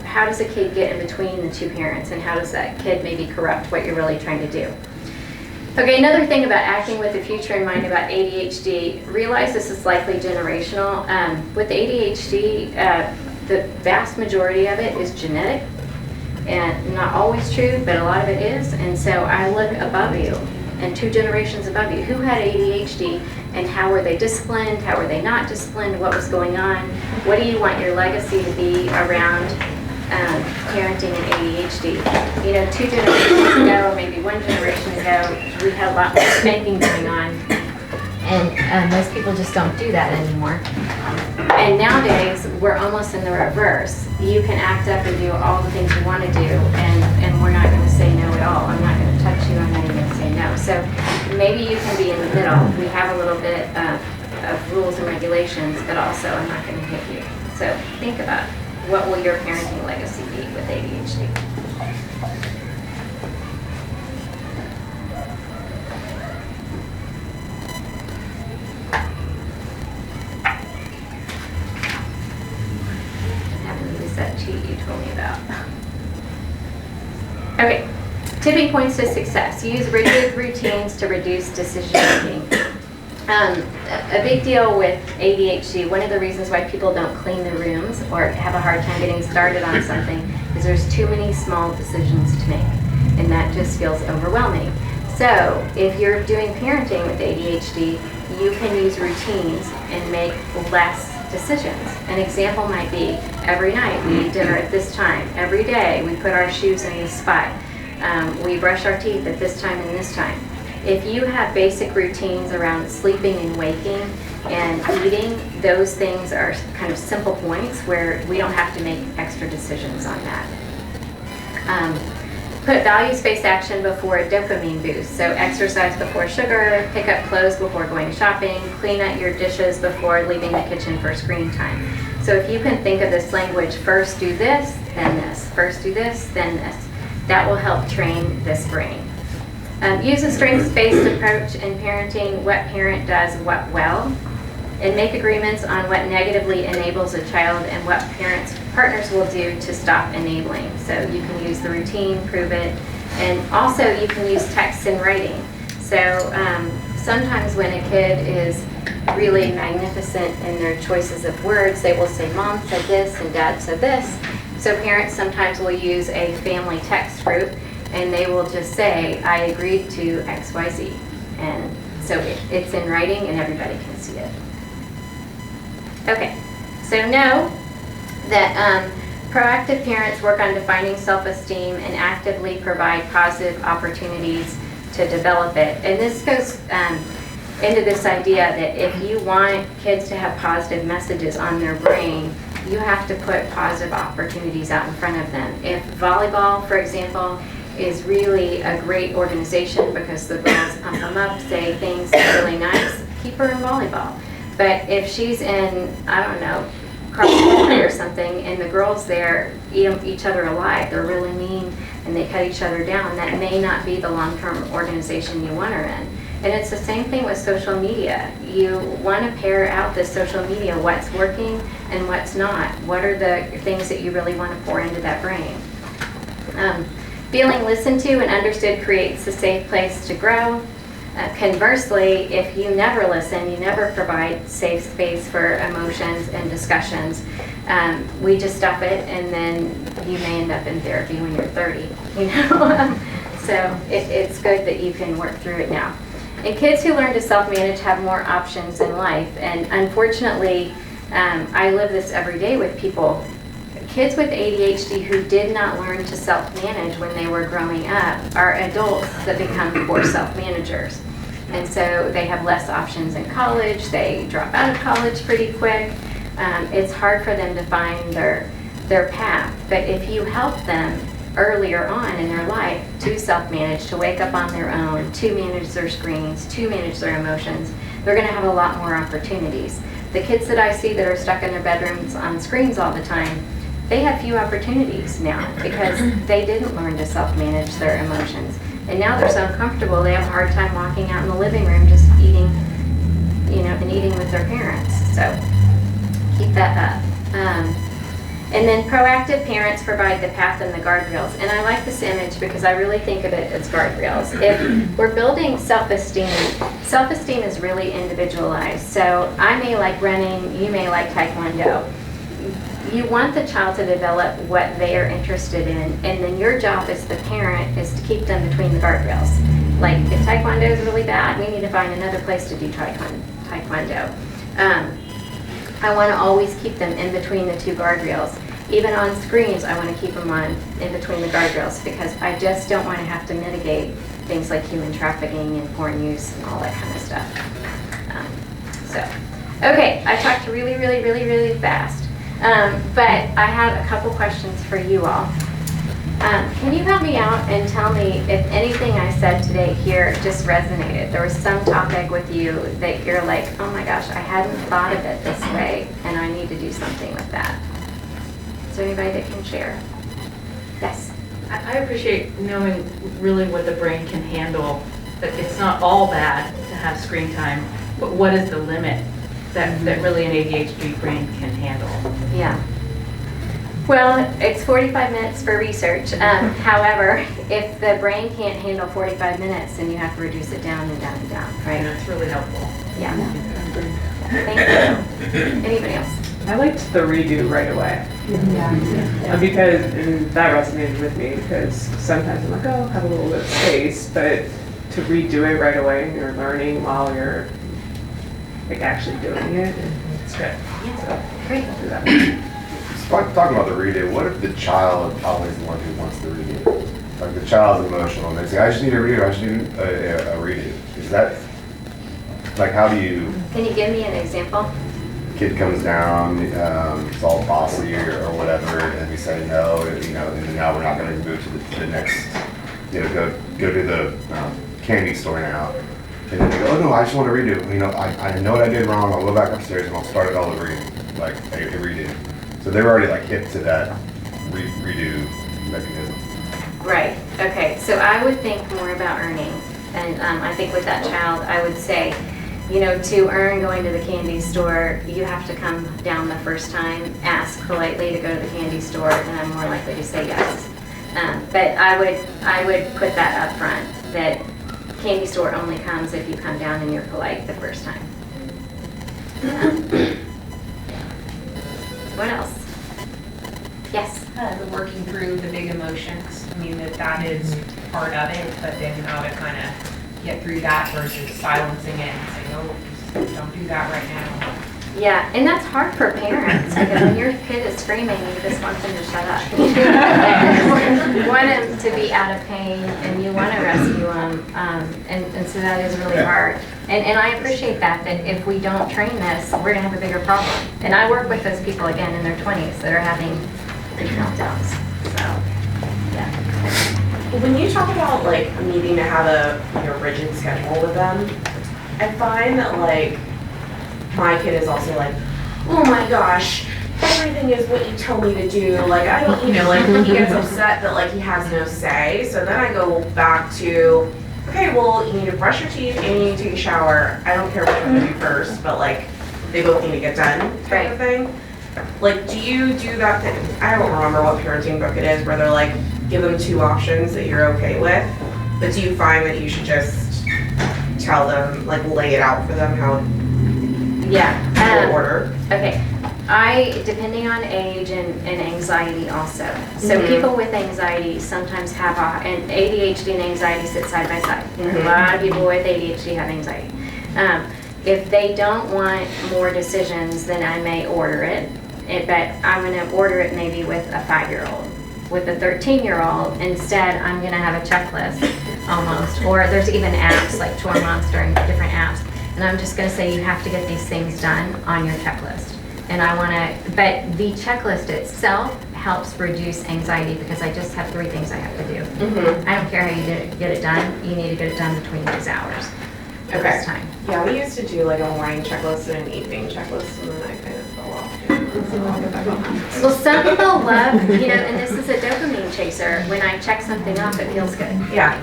How does a kid get in between the two parents, and how does that kid maybe corrupt what you're really trying to do? Okay, another thing about acting with the future in mind about ADHD, realize this is likely generational. With ADHD, the vast majority of it is genetic, and not always true, but a lot of it is. And so I look above you, and 2 generations above you, who had ADHD, and how were they disciplined, how were they not disciplined, what was going on, what do you want your legacy to be around parenting and ADHD. You know, 2 generations ago, or maybe 1 generation ago, we had a lot more spanking going on, and most people just don't do that anymore. And nowadays, we're almost in the reverse. You can act up and do all the things you want to do, and we're not going to say no at all. I'm not going to touch you, I'm not even going to say no. So maybe you can be in the middle. We have a little bit of rules and regulations, but also I'm not going to hit you. So think about it. What will your parenting legacy be with ADHD? I'm having to use that cheat you told me about. Okay, tipping points to success. Use rigid routines to reduce decision making. A big deal with ADHD, one of the reasons why people don't clean their rooms or have a hard time getting started on something is there's too many small decisions to make, and that just feels overwhelming. So if you're doing parenting with ADHD, you can use routines and make less decisions. An example might be every night we eat dinner at this time. Every day we put our shoes in this spot. We brush our teeth at this time and this time. If you have basic routines around sleeping and waking and eating, those things are kind of simple points where we don't have to make extra decisions on that. Put values-based action before a dopamine boost. So exercise before sugar, pick up clothes before going shopping, clean out your dishes before leaving the kitchen for screen time. So if you can think of this language, first do this, then this. First do this, then this. That will help train this brain. Use a strengths-based approach in parenting. What parent does what well, and make agreements on what negatively enables a child and what partners will do to stop enabling. So you can use the routine, prove it, and also you can use text and writing. So sometimes when a kid is really magnificent in their choices of words, they will say, "Mom said this and Dad said this." So parents sometimes will use a family text group, and they will just say, "I agreed to XYZ." And so it's in writing and everybody can see it. Okay, so know that proactive parents work on defining self-esteem and actively provide positive opportunities to develop it. And this goes into this idea that if you want kids to have positive messages on their brain, you have to put positive opportunities out in front of them. If volleyball, for example, is really a great organization because the girls pump them up, say things really nice, keep her in volleyball. But if she's in, I don't know, cross country or something, and the girls there eat each other alive, they're really mean and they cut each other down, that may not be the long-term organization you want her in. And it's the same thing with social media. You want to pair out the social media, what's working and what's not. What are the things that you really want to pour into that brain? Feeling listened to and understood creates a safe place to grow. Conversely, if you never listen, you never provide safe space for emotions and discussions, we just stop it, and then you may end up in therapy when you're 30, you know? So it's good that you can work through it now. And kids who learn to self-manage have more options in life, and unfortunately, I live this every day with people. Kids with ADHD who did not learn to self-manage when they were growing up are adults that become poor self-managers. And so they have less options in college, they drop out of college pretty quick. It's hard for them to find their path. But if you help them earlier on in their life to self-manage, to wake up on their own, to manage their screens, to manage their emotions, they're going to have a lot more opportunities. The kids that I see that are stuck in their bedrooms on screens all the time, they have few opportunities now because they didn't learn to self-manage their emotions. And now they're so uncomfortable, they have a hard time walking out in the living room just eating, and eating with their parents. So keep that up. And then proactive parents provide the path and the guardrails. And I like this image because I really think of it as guardrails. If we're building self-esteem is really individualized. So I may like running, you may like Taekwondo. You want the child to develop what they are interested in, and then your job as the parent is to keep them between the guardrails. Like if Taekwondo is really bad, we need to find another place to do Taekwondo. I want to always keep them in between the two guardrails. Even on screens, I want to keep them in between the guardrails because I just don't want to have to mitigate things like human trafficking and porn use and all that kind of stuff. Okay, I talked really, really, really, really fast. But I have a couple questions for you all. Can you help me out and tell me if anything I said today here just resonated? There was some topic with you that you're like, oh my gosh, I hadn't thought of it this way, and I need to do something with that. Is there anybody that can share? Yes. I appreciate knowing really what the brain can handle, that it's not all bad to have screen time, but what is the limit that really an ADHD brain can handle? Yeah. Well, it's 45 minutes for research. However, if the brain can't handle 45 minutes, then you have to reduce it down and down and down, And right? that's really helpful. Yeah. Thank you. Anybody else? I liked the redo right away. Because and that resonated with me because sometimes I'm like, oh, have a little bit of space, but to redo it right away and you're learning while you're like actually doing it, it's good. So, Great. do that. Talking about the redo, what if the child always the one who wants the redo? Like the child's emotional and they say, I just need a redo, I just need a redo. Is that, like how do you, Can you give me an example? kid comes down, it's all bossy or whatever, and we say no, and then now we're not gonna move to the next, go to the candy store now. And then they go, oh no, I just want to redo. I know what I did wrong, I'll go back upstairs and I'll start it all over again, like a redo. So they're already like hip to that redo mechanism. Right, okay, so I would think more about earning. And I think with that child, I would say, to earn going to the candy store, you have to come down the first time, ask politely to go to the candy store, and I'm more likely to say yes. But I would put that up front, that candy store only comes if you come down and you're polite the first time. What else? Yes? The working through the big emotions. I mean, that is part of it, but then how to kind of get through that versus silencing it and saying, oh, just don't do that right now. Yeah, and that's hard for parents because when your kid is screaming, you just want them to shut up. You want them to be out of pain and you want to rescue them. And so that is really hard. And I appreciate that if we don't train this, we're going to have a bigger problem. And I work with those people again in their 20s that are having big meltdowns. So, yeah. When you talk about like needing to have a rigid schedule with them, I find that like my kid is also like, oh my gosh, everything is what you tell me to do. Like I don't, like he gets upset that like he has no say. So then I go back to, okay, well you need to brush your teeth and you need to take a shower. I don't care which one to do first, but like they both need to get done kind of thing. Like, do you do that thing? I don't remember what parenting book it is where they're like, give them two options that you're okay with, but do you find that you should just tell them, like lay it out for them how to order? Okay. Depending on age and anxiety also. So people with anxiety sometimes have, and ADHD and anxiety sit side by side. A lot of people with ADHD have anxiety. If they don't want more decisions, then I may order it. But I'm going to order it maybe with a 5-year-old. With a 13-year-old, instead, I'm going to have a checklist almost. Or there's even apps like Chore Monster and different apps. And I'm just going to say you have to get these things done on your checklist. And but the checklist itself helps reduce anxiety because I just have 3 things I have to do. I don't care how you get it done. You need to get it done between these hours. This time. Yeah, we used to do like a morning checklist and an evening checklist, and then I kind of fell off. Well, some people love, and this is a dopamine chaser. When I check something off, it feels good. Yeah.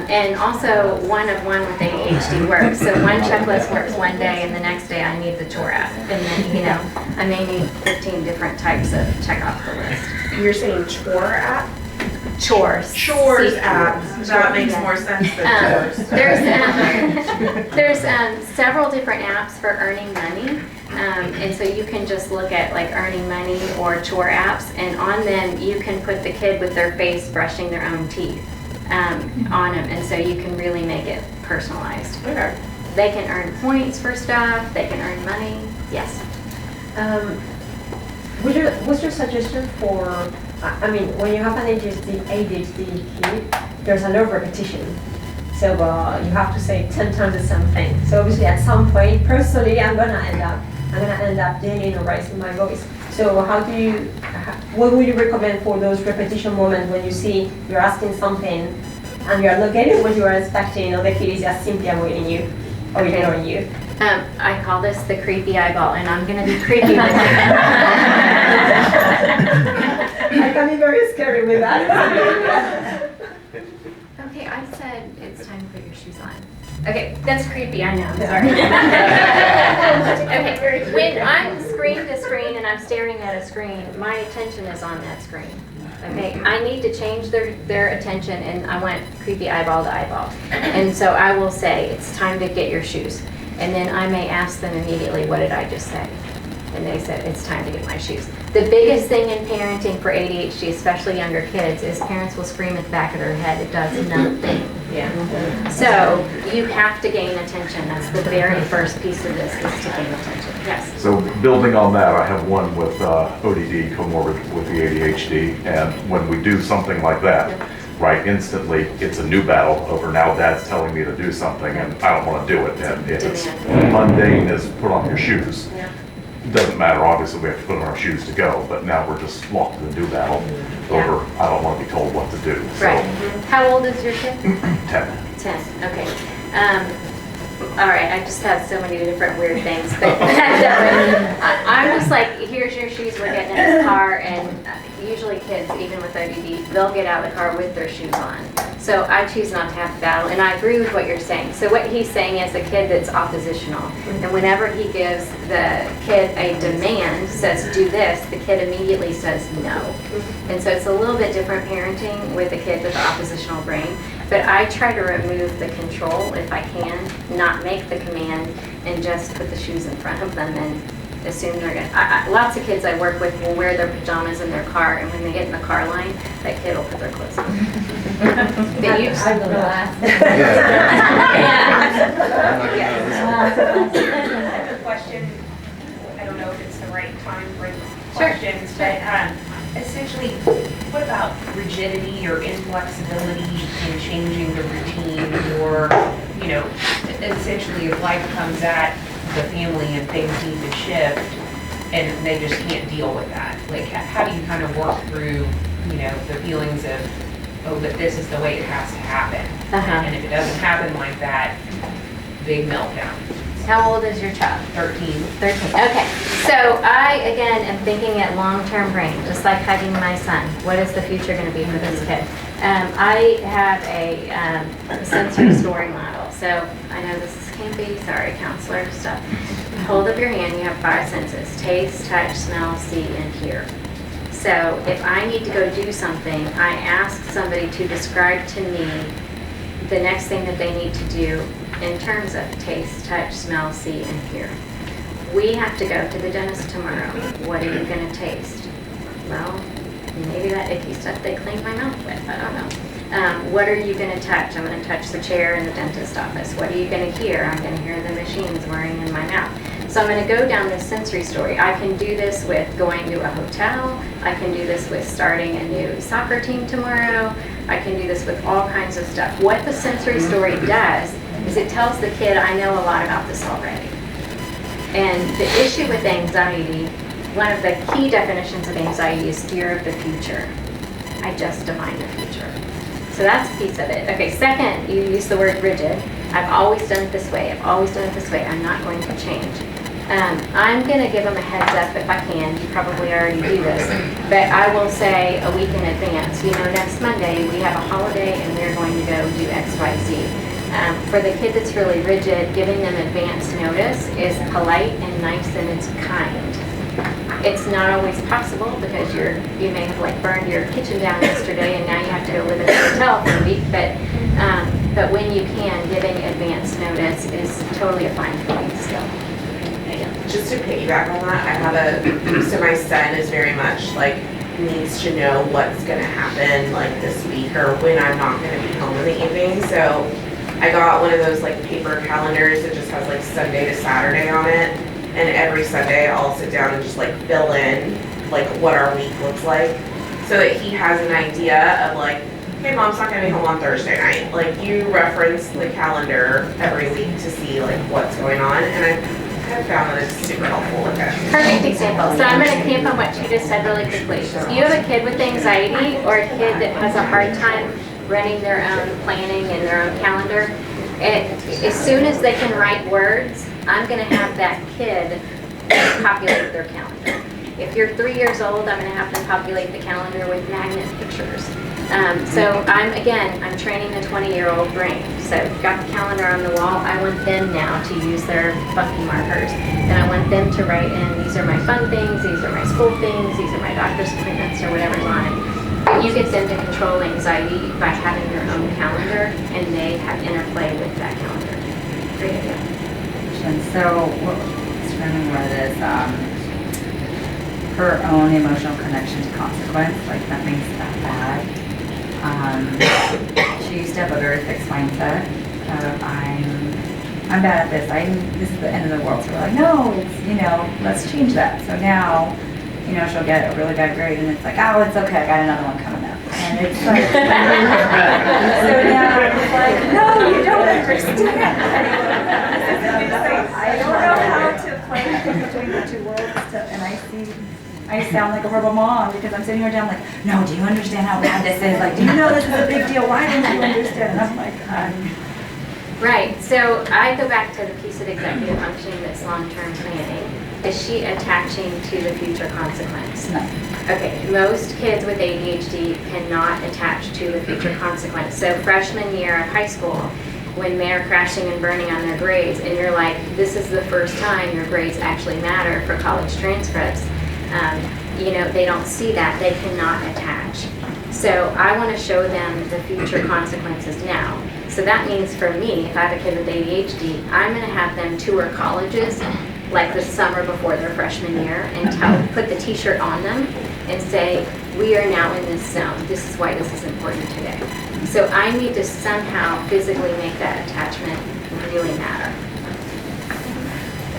And also, one of one with ADHD works. So one checklist works one day, and the next day I need the chore app. And then, I may need 15 different types of check off the list. You're saying chore app? Chores. Chores app. That makes more sense than chores. There's several different apps for earning money. And so you can just look at like earning money or chore apps, and on them you can put the kid with their face brushing their own teeth on them, and so you can really make it personalized. Okay. They can earn points for stuff, they can earn money. Yes. What's your suggestion for, when you have an ADHD kid, there's a lot of repetition. So you have to say 10 times the same thing. So obviously at some point, personally, I'm gonna end up yelling or raising my voice. So what would you recommend for those repetition moments when you see you're asking something and you're not getting what you are expecting, or the kid is just simply avoiding you or ignoring you? I call this the creepy eyeball, and I'm gonna be creepy with it. I can be very scary with that. Okay, I said it's time to put your shoes on. Okay, that's creepy, I know, I'm sorry. Okay, when I'm screen to screen and I'm I'm staring at a screen, my attention is on that screen. Okay, I need to change their attention, and I want creepy eyeball to eyeball. And so I will say, it's time to get your shoes. And then I may ask them immediately, what did I just say? And they said, it's time to get my shoes. The biggest thing in parenting for ADHD, especially younger kids, is parents will scream at the back of their head. It does nothing. Yeah. So you have to gain attention. That's the very first piece of this, is to gain attention. Yes. So building on that, I have one with ODD, comorbid with the ADHD, and when we do something like that, right, instantly, it's a new battle over now dad's telling me to do something and I don't want to do it. And if it's mundane as put on your shoes, it doesn't matter, obviously we have to put on our shoes to go, but now we're just locked in a new battle over, I don't want to be told what to do. So, Right. How old is your kid? 10. 10, okay. All right, I just have so many different weird things, but I'm just like, here's your shoes, we're getting in this car, and usually kids, even with ODD, they'll get out of the car with their shoes on. So I choose not to have the battle, and I agree with what you're saying. So what he's saying is a kid that's oppositional, and whenever he gives the kid a demand, says do this, the kid immediately says no. And so it's a little bit different parenting with a kid with the oppositional brain. But I try to remove the control if I can, not make the command, and just put the shoes in front of them and assume they're gonna. Lots of kids I work with will wear their pajamas in their car, and when they get in the car line, that kid will put their clothes on. They use. I'm the last. I have a question. I don't know if it's the right time for questions, but essentially, what about rigidity or inflexibility in changing the routine, or, you know, essentially if life comes at the family and things need to shift and they just can't deal with that? Like, how do you kind of work through, you know, the feelings of, oh, but this is the way it has to happen? And if it doesn't happen like that, big meltdown. How old is your child? 13. 13. Okay. So I, again, am thinking at long-term brain, just like hugging my son. What is the future going to be for this kid? I have a sensory story model. So I know this is campy, sorry, counselor stuff. Hold up your hand, you have 5 senses: taste, touch, smell, see, and hear. So if I need to go do something, I ask somebody to describe to me the next thing that they need to do in terms of taste, touch, smell, see, and hear. We have to go to the dentist tomorrow. What are you going to taste? Well, maybe that icky stuff they cleaned my mouth with. I don't know. What are you going to touch? I'm going to touch the chair in the dentist office. What are you going to hear? I'm going to hear the machines whirring in my mouth. So I'm going to go down this sensory story. I can do this with going to a hotel. I can do this with starting a new soccer team tomorrow. I can do this with all kinds of stuff. What the sensory story does is it tells the kid, I know a lot about this already. And the issue with anxiety, one of the key definitions of anxiety is fear of the future. I just define the future. So that's a piece of it. Okay, second, you use the word rigid. I've always done it this way. I've always done it this way. I'm not going to change. I'm going to give them a heads up if I can. You probably already do this. But I will say a week in advance, you know, next Monday we have a holiday and we're going to go do X, Y, Z. For the kid that's really rigid, giving them advance notice is polite and nice and it's kind. It's not always possible because you may have like burned your kitchen down yesterday and now you have to go live in a hotel for a week. But when you can, giving advance notice is totally a fine feeling still. Just to piggyback on that, I have so my son is very much like needs to know what's gonna happen like this week or when I'm not gonna be home in the evening. So I got one of those like paper calendars that just has like Sunday to Saturday on it. And every Sunday I'll sit down and just like fill in like what our week looks like so that he has an idea of like, hey, mom's not gonna be home on Thursday night. Like you reference the calendar every week to see like what's going on. And I found that it's super helpful with that. Perfect example. So I'm going to camp on what you just said really quickly. If you have a kid with anxiety or a kid that has a hard time running their own planning and their own calendar, as soon as they can write words, I'm going to have that kid populate their calendar. If you're 3 years old, I'm going to have them populate the calendar with magnet pictures. So I'm training the 20-year-old brain. So you've got the calendar on the wall. I want them now to use their funky markers. And I want them to write in, these are my fun things, these are my school things, these are my doctor's appointments, or whatever's on it. But you get them to control anxiety by having their own calendar, and they have interplay with that calendar. Great idea. And so, what's remembering what it is, her own emotional connection to consequence, like nothing's that bad. She used to have a very fixed mindset of I'm bad at this. This is the end of the world. So we're like, no, it's, let's change that. So now, she'll get a really bad grade and it's like, oh, it's okay. I got another one coming up. And it's like, so now it's like, no, you don't understand. I don't know how to play between the two worlds. And I sound like a horrible mom because I'm sitting her down like, no, do you understand how bad this is? Like, do you know this is a big deal? Why don't you understand? And I'm like, Right, so I go back to the piece of executive functioning that's long-term planning. Is she attaching to the future consequence? No. Okay, most kids with ADHD cannot attach to the future consequence. So freshman year of high school, when they're crashing and burning on their grades, and you're like, this is the first time your grades actually matter for college transcripts, they don't see that. They cannot attach. So I want to show them the future consequences now. So that means for me, if I have a kid with ADHD, I'm going to have them tour colleges like the summer before their freshman year and put the t-shirt on them and say, we are now in this zone. This is why this is important today. So I need to somehow physically make that attachment really matter.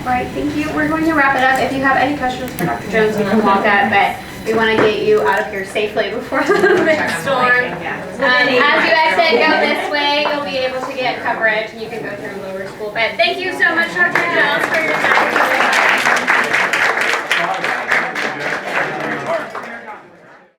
All right, thank you. We're going to wrap it up. If you have any questions for Dr. Jones, you can walk up, but we want to get you out of here safely before the big storm. As you exit, go this way. You'll be able to get coverage, and you can go through lower school. But thank you so much, Dr. Jones, for your